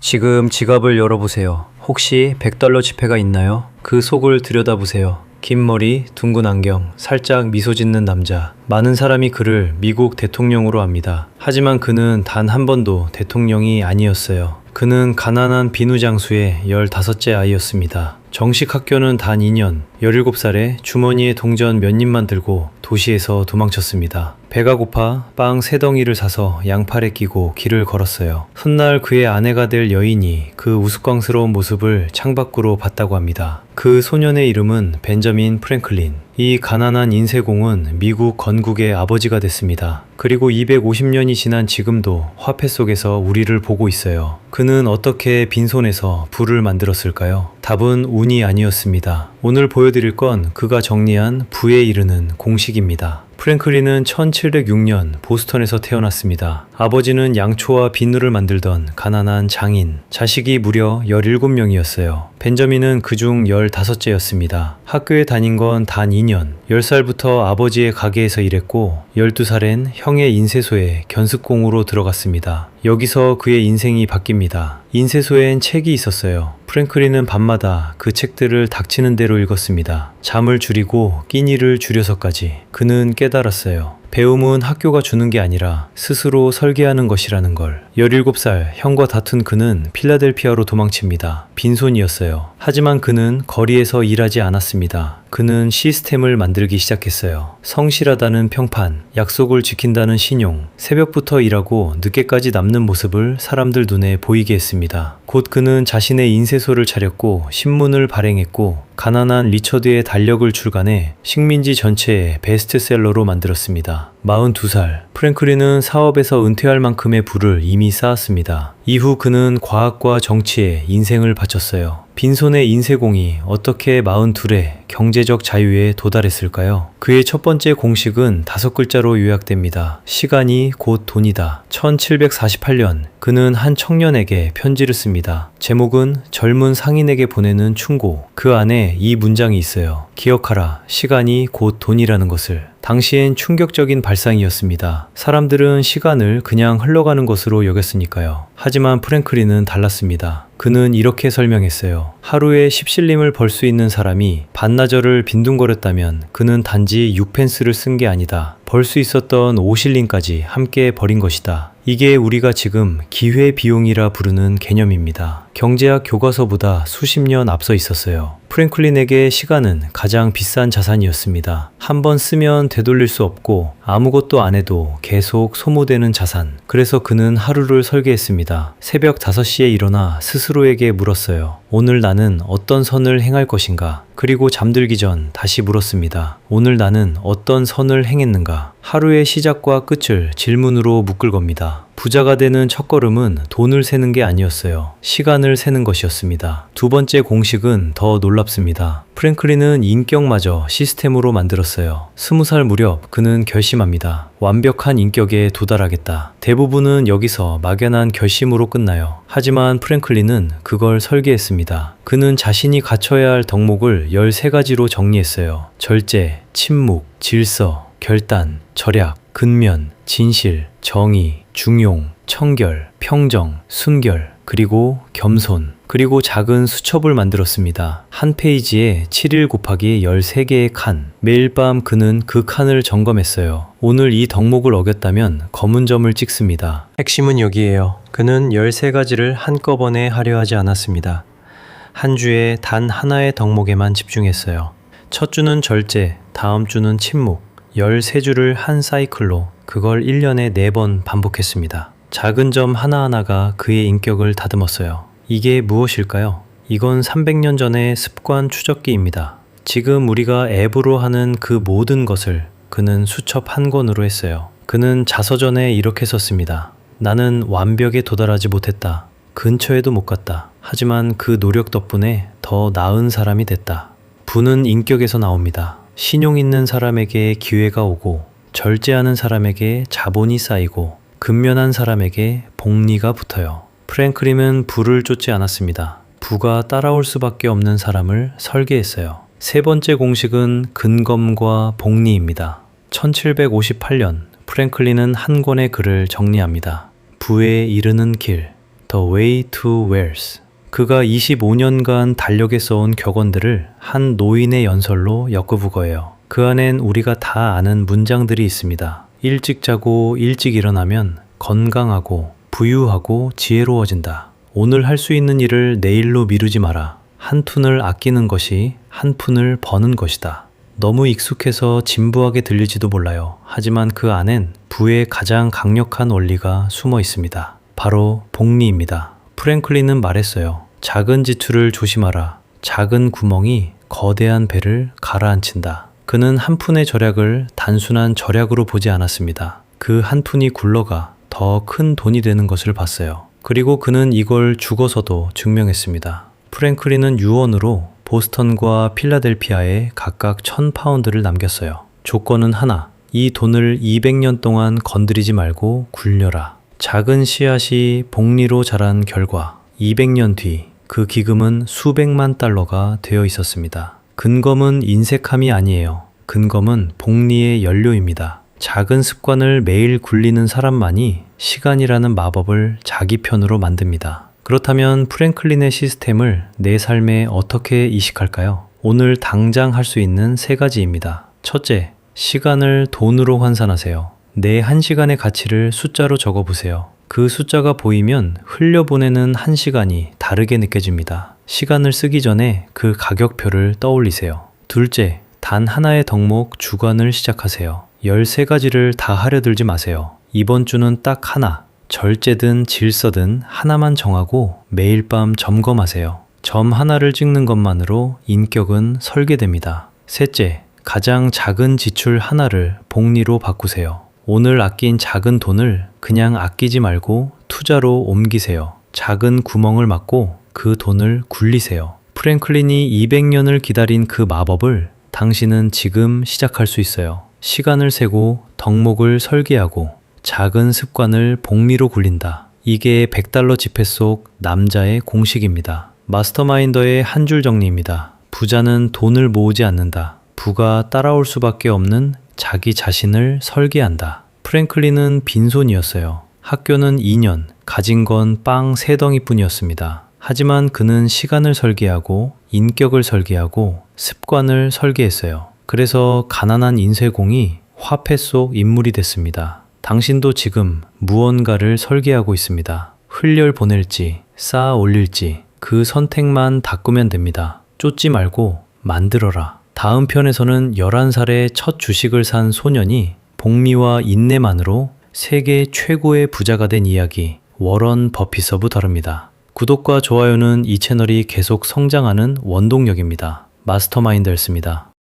지금 지갑을 열어보세요. 혹시 $100 지폐가 있나요? 그 속을 들여다보세요. 긴 머리, 둥근 안경, 살짝 미소 짓는 남자. 많은 사람이 그를 미국 대통령으로 압니다. 하지만 그는 단 한 번도 대통령이 아니었어요. 그는 가난한 비누장수의 15째 아이였습니다. 정식 학교는 단 2년, 17살에 주머니에 동전 몇 입만 들고 도시에서 도망쳤습니다. 배가 고파 빵 3덩이를 사서 양팔에 끼고 길을 걸었어요. 훗날 그의 아내가 될 여인이 그 우스꽝스러운 모습을 창밖으로 봤다고 합니다. 그 소년의 이름은 벤저민 프랭클린. 이 가난한 인쇄공은 미국 건국의 아버지가 됐습니다. 그리고 250년이 지난 지금도 화폐 속에서 우리를 보고 있어요. 그는 어떻게 빈손에서 불을 만들었을까요? 답은 운이 아니었습니다. 오늘 보여드릴 건 그가 정리한 부에 이르는 공식입니다. 프랭클린은 1706년 보스턴에서 태어났습니다. 아버지는 양초와 비누를 만들던 가난한 장인, 자식이 무려 17명이었어요. 벤저민은 그중 15째였습니다. 학교에 다닌 건 단 2년, 10살부터 아버지의 가게에서 일했고 12살엔 형의 인쇄소에 견습공으로 들어갔습니다. 여기서 그의 인생이 바뀝니다. 인쇄소엔 책이 있었어요. 프랭클린은 밤마다 그 책들을 닥치는 대로 읽었습니다. 잠을 줄이고 끼니를 줄여서까지. 그는 깨달았어요. 배움은 학교가 주는 게 아니라 스스로 설계하는 것이라는 걸. 17살 형과 다툰 그는 필라델피아로 도망칩니다. 빈손이었어요. 하지만 그는 거리에서 일하지 않았습니다. 그는 시스템을 만들기 시작했어요. 성실하다는 평판, 약속을 지킨다는 신용, 새벽부터 일하고 늦게까지 남는 모습을 사람들 눈에 보이게 했습니다. 곧 그는 자신의 인쇄소를 차렸고 신문을 발행했고 가난한 리처드의 달력을 출간해 식민지 전체의 베스트셀러로 만들었습니다. 42살, 프랭클린은 사업에서 은퇴할 만큼의 부를 이미 쌓았습니다. 이후 그는 과학과 정치에 인생을 바쳤어요. 빈손의 인쇄공이 어떻게 42의 경제적 자유에 도달했을까요? 그의 첫 번째 공식은 5글자로 요약됩니다. 시간이 곧 돈이다. 1748년 그는 한 청년에게 편지를 씁니다. 제목은 젊은 상인에게 보내는 충고. 그 안에 이 문장이 있어요. 기억하라. 시간이 곧 돈이라는 것을. 당시엔 충격적인 발상이었습니다. 사람들은 시간을 그냥 흘러가는 것으로 여겼으니까요. 하지만 프랭클린은 달랐습니다. 그는 이렇게 설명했어요. 하루에 10실림을 벌 수 있는 사람이 반나절을 빈둥거렸다면 그는 단지 6펜스를 쓴 게 아니다. 벌 수 있었던 5실림까지 함께 버린 것이다. 이게 우리가 지금 기회비용이라 부르는 개념입니다. 경제학 교과서보다 수십 년 앞서 있었어요. 프랭클린에게 시간은 가장 비싼 자산이었습니다. 한 번 쓰면 되돌릴 수 없고 아무것도 안 해도 계속 소모되는 자산. 그래서 그는 하루를 설계했습니다. 새벽 5시에 일어나 스스로에게 물었어요. 오늘 나는 어떤 선을 행할 것인가? 그리고 잠들기 전 다시 물었습니다. 오늘 나는 어떤 선을 행했는가? 하루의 시작과 끝을 질문으로 묶을 겁니다. 부자가 되는 첫걸음은 돈을 세는 게 아니었어요. 시간을 세는 것이었습니다. 두 번째 공식은 더 놀랍습니다. 프랭클린은 인격마저 시스템으로 만들었어요. 20살 무렵 그는 결심합니다. 완벽한 인격에 도달하겠다. 대부분은 여기서 막연한 결심으로 끝나요. 하지만 프랭클린은 그걸 설계했습니다. 그는 자신이 갖춰야 할 덕목을 13가지로 정리했어요. 절제, 침묵, 질서, 결단, 절약, 근면, 진실, 정의, 중용, 청결, 평정, 순결, 그리고 겸손, 그리고 작은 수첩을 만들었습니다. 한 페이지에 7일 곱하기 13개의 칸. 매일 밤 그는 그 칸을 점검했어요. 오늘 이 덕목을 어겼다면 검은 점을 찍습니다. 핵심은 여기에요. 그는 13가지를 한꺼번에 하려 하지 않았습니다. 한 주에 단 하나의 덕목에만 집중했어요. 첫 주는 절제, 다음 주는 침묵, 13주를 한 사이클로, 그걸 1년에 4번 반복했습니다. 작은 점 하나하나가 그의 인격을 다듬었어요. 이게 무엇일까요? 이건 300년 전의 습관 추적기입니다. 지금 우리가 앱으로 하는 그 모든 것을 그는 수첩 한 권으로 했어요. 그는 자서전에 이렇게 썼습니다. 나는 완벽에 도달하지 못했다. 근처에도 못 갔다. 하지만 그 노력 덕분에 더 나은 사람이 됐다. 부는 인격에서 나옵니다. 신용 있는 사람에게 기회가 오고 절제하는 사람에게 자본이 쌓이고 근면한 사람에게 복리가 붙어요. 프랭클린은 부를 쫓지 않았습니다. 부가 따라올 수밖에 없는 사람을 설계했어요. 세 번째 공식은 근검과 복리입니다. 1758년 프랭클린은 한 권의 글을 정리합니다. 부에 이르는 길, The Way to Wealth. 그가 25년간 달력에 써온 격언들을 한 노인의 연설로 엮어본 거예요. 그 안엔 우리가 다 아는 문장들이 있습니다. 일찍 자고 일찍 일어나면 건강하고 부유하고 지혜로워진다. 오늘 할 수 있는 일을 내일로 미루지 마라. 한 푼을 아끼는 것이 한 푼을 버는 것이다. 너무 익숙해서 진부하게 들리지도 몰라요. 하지만 그 안엔 부의 가장 강력한 원리가 숨어 있습니다. 바로 복리입니다. 프랭클린은 말했어요. 작은 지출을 조심하라. 작은 구멍이 거대한 배를 가라앉힌다. 그는 한 푼의 절약을 단순한 절약으로 보지 않았습니다. 그 한 푼이 굴러가 더 큰 돈이 되는 것을 봤어요. 그리고 그는 이걸 죽어서도 증명했습니다. 프랭클린은 유언으로 보스턴과 필라델피아에 각각 1000파운드를 남겼어요. 조건은 하나, 이 돈을 200년 동안 건드리지 말고 굴려라. 작은 씨앗이 복리로 자란 결과 200년 뒤 그 기금은 수백만 달러가 되어 있었습니다. 근검은 인색함이 아니에요. 근검은 복리의 연료입니다. 작은 습관을 매일 굴리는 사람만이 시간이라는 마법을 자기 편으로 만듭니다. 그렇다면 프랭클린의 시스템을 내 삶에 어떻게 이식할까요? 오늘 당장 할 수 있는 3가지입니다. 첫째, 시간을 돈으로 환산하세요. 내 1시간의 가치를 숫자로 적어보세요. 그 숫자가 보이면 흘려보내는 1시간이 다르게 느껴집니다. 시간을 쓰기 전에 그 가격표를 떠올리세요. 둘째, 단 하나의 덕목 주간을 시작하세요. 13가지를 다 하려 들지 마세요. 이번 주는 딱 하나, 절제든 질서든 하나만 정하고 매일 밤 점검하세요. 점 하나를 찍는 것만으로 인격은 설계됩니다. 셋째, 가장 작은 지출 하나를 복리로 바꾸세요. 오늘 아낀 작은 돈을 그냥 아끼지 말고 투자로 옮기세요. 작은 구멍을 막고 그 돈을 굴리세요. 프랭클린이 200년을 기다린 그 마법을 당신은 지금 시작할 수 있어요. 시간을 세고 덕목을 설계하고 작은 습관을 복리로 굴린다. 이게 100달러 지폐 속 남자의 공식입니다. 마스터마인더의 한 줄 정리입니다. 부자는 돈을 모으지 않는다. 부가 따라올 수밖에 없는 자기 자신을 설계한다. 프랭클린은 빈손이었어요. 학교는 2년, 가진 건 빵 3덩이 뿐이었습니다. 하지만 그는 시간을 설계하고 인격을 설계하고 습관을 설계했어요. 그래서 가난한 인쇄공이 화폐 속 인물이 됐습니다. 당신도 지금 무언가를 설계하고 있습니다. 흘려 보낼지, 쌓아 올릴지 그 선택만 바꾸면 됩니다. 쫓지 말고 만들어라. 다음 편에서는 11살에 첫 주식을 산 소년이 복리와 인내만으로 세계 최고의 부자가 된 이야기 워런 버핏서부 다룹니다. 구독과 좋아요는 이 채널이 계속 성장하는 원동력입니다. 마스터마인드였습니다.